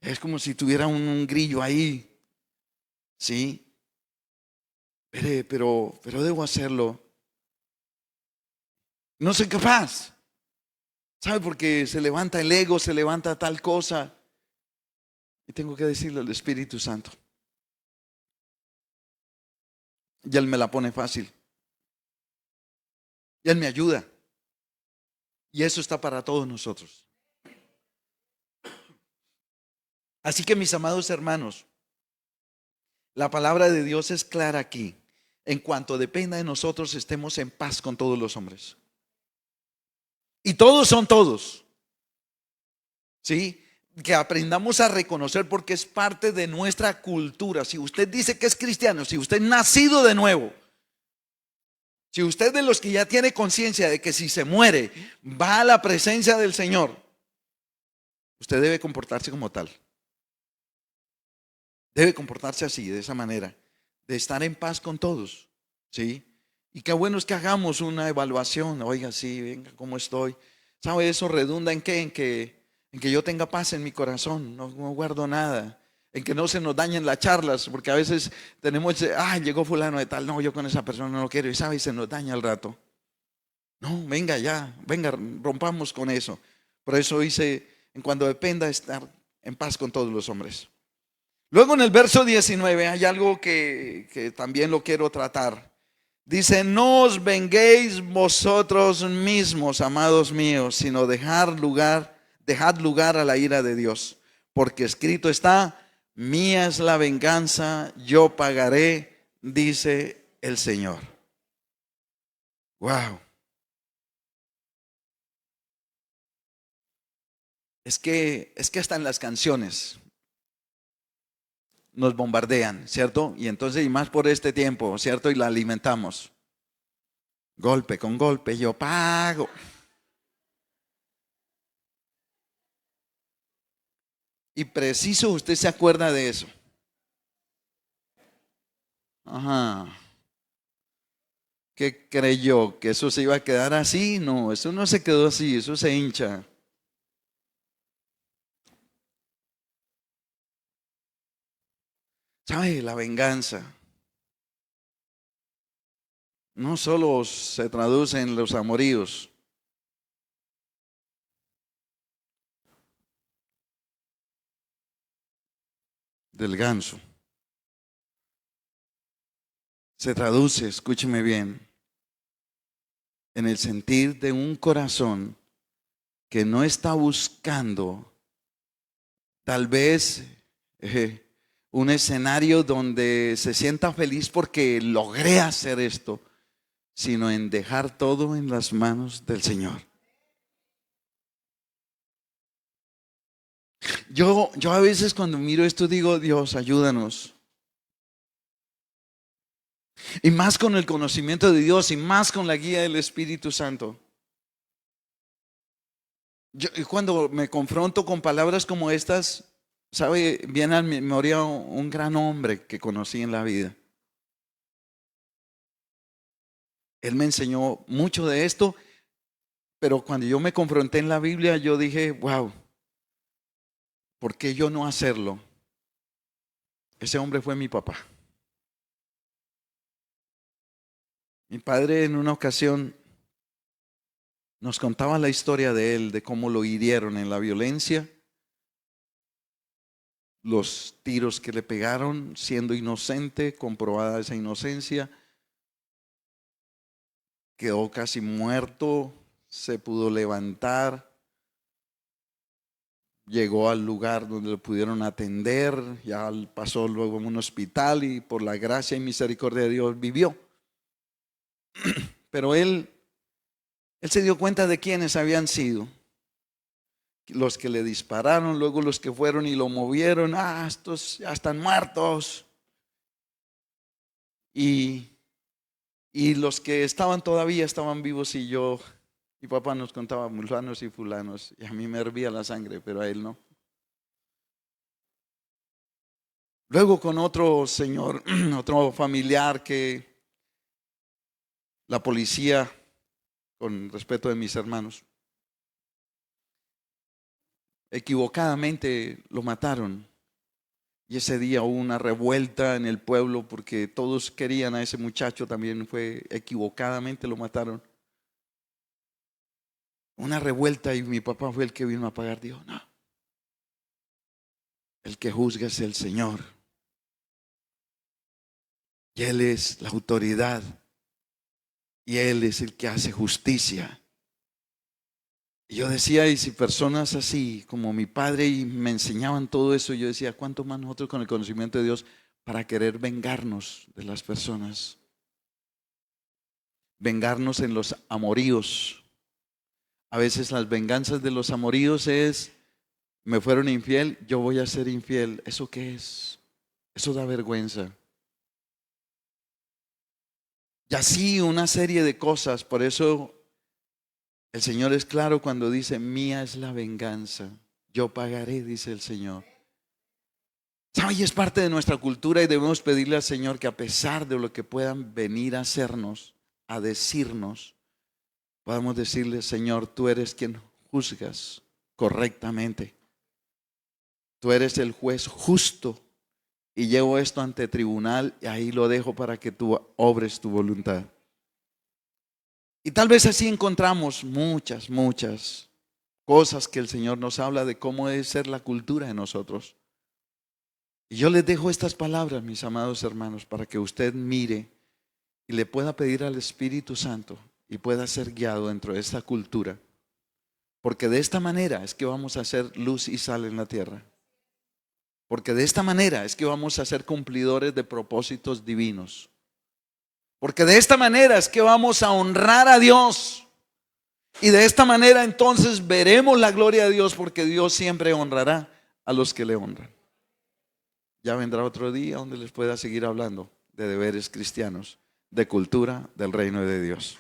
es como si tuviera un grillo ahí, ¿sí? Espere, pero debo hacerlo. No soy capaz. ¿Sabe? Porque se levanta el ego, se levanta tal cosa. Y tengo que decirle al Espíritu Santo. Y Él me la pone fácil. Y Él me ayuda. Y eso está para todos nosotros. Así que mis amados hermanos, la palabra de Dios es clara aquí. en cuanto dependa de nosotros, estemos en paz con todos los hombres. Y todos son todos. ¿Sí? Que aprendamos a reconocer, porque es parte de nuestra cultura. Si usted dice que es cristiano, si usted es nacido de nuevo, si usted es de los que ya tiene conciencia de que si se muere va a la presencia del Señor, usted debe comportarse como tal. Debe comportarse así, de esa manera, de estar en paz con todos, ¿sí? Y qué bueno es que hagamos una evaluación. Oiga, sí, venga, ¿cómo estoy? ¿Sabe? Eso redunda en qué, en que yo tenga paz en mi corazón, no guardo nada, en que no se nos dañen las charlas, porque a veces tenemos, llegó fulano de tal, no, yo con esa persona no lo quiero, y sabe, y se nos daña al rato. No, venga ya, venga, rompamos con eso. Por eso dice, en cuando dependa, estar en paz con todos los hombres. Luego en el verso 19 hay algo que también lo quiero tratar. Dice, no os venguéis vosotros mismos, amados míos, sino dejad lugar a la ira de Dios. Porque escrito está, mía es la venganza, yo pagaré, dice el Señor. Wow. Es que hasta en las canciones nos bombardean, ¿cierto? Y entonces, y más por este tiempo, ¿cierto? Y la alimentamos. Golpe con golpe, yo pago. Y preciso, usted se acuerda de eso. Ajá. ¿Qué creyó? ¿Que eso se iba a quedar así? No, eso no se quedó así, eso se hincha. ¿Sabe? La venganza no solo se traduce en los amoríos. Del ganso. Se traduce, escúcheme bien, en el sentir de un corazón que no está buscando tal vez un escenario donde se sienta feliz porque logré hacer esto, sino en dejar todo en las manos del Señor. Yo a veces cuando miro esto digo, Dios, ayúdanos. Y más con el conocimiento de Dios y más con la guía del Espíritu Santo. Yo cuando me confronto con palabras como estas, sabe, viene a mi memoria un gran hombre que conocí en la vida. Él me enseñó mucho de esto, pero cuando yo me confronté en la Biblia, yo dije, wow, ¿por qué yo no hacerlo? Ese hombre fue mi papá. Mi padre en una ocasión nos contaba la historia de él, de cómo lo hirieron en la violencia, los tiros que le pegaron siendo inocente, comprobada esa inocencia, quedó casi muerto, se pudo levantar, llegó al lugar donde lo pudieron atender, ya pasó luego en un hospital y por la gracia y misericordia de Dios vivió. Pero él se dio cuenta de quiénes habían sido. Los que le dispararon, luego los que fueron y lo movieron, estos ya están muertos. Y los que estaban todavía estaban vivos y mi papá nos contaba fulanos y fulanos, y a mí me hervía la sangre, pero a él no. Luego con otro señor, otro familiar que la policía, con respeto de mis hermanos, equivocadamente lo mataron. Y ese día hubo una revuelta en el pueblo porque todos querían a ese muchacho, también fue equivocadamente lo mataron. Una revuelta y mi papá fue el que vino a pagar. Dijo, no, el que juzga es el Señor. Y Él es la autoridad. Y Él es el que hace justicia. Y yo decía, y si personas así como mi padre y me enseñaban todo eso, yo decía, ¿cuánto más nosotros con el conocimiento de Dios para querer vengarnos de las personas? vengarnos en los amoríos. A veces las venganzas de los amoríos es, me fueron infiel, yo voy a ser infiel. ¿Eso qué es? Eso da vergüenza. Y así una serie de cosas. Por eso el Señor es claro cuando dice, mía es la venganza, yo pagaré, dice el Señor. ¿Sabe? Y es parte de nuestra cultura y debemos pedirle al Señor que a pesar de lo que puedan venir a hacernos, a decirnos, podamos decirle, Señor, tú eres quien juzgas correctamente. Tú eres el juez justo y llevo esto ante tribunal y ahí lo dejo para que tú obres tu voluntad. Y tal vez así encontramos muchas cosas que el Señor nos habla de cómo debe ser la cultura de nosotros. Y yo les dejo estas palabras, mis amados hermanos, para que usted mire y le pueda pedir al Espíritu Santo y pueda ser guiado dentro de esta cultura. Porque de esta manera es que vamos a hacer luz y sal en la tierra. Porque de esta manera es que vamos a ser cumplidores de propósitos divinos. Porque de esta manera es que vamos a honrar a Dios. Y de esta manera entonces veremos la gloria de Dios, porque Dios siempre honrará a los que le honran. Ya vendrá otro día donde les pueda seguir hablando de deberes cristianos, de cultura del reino de Dios.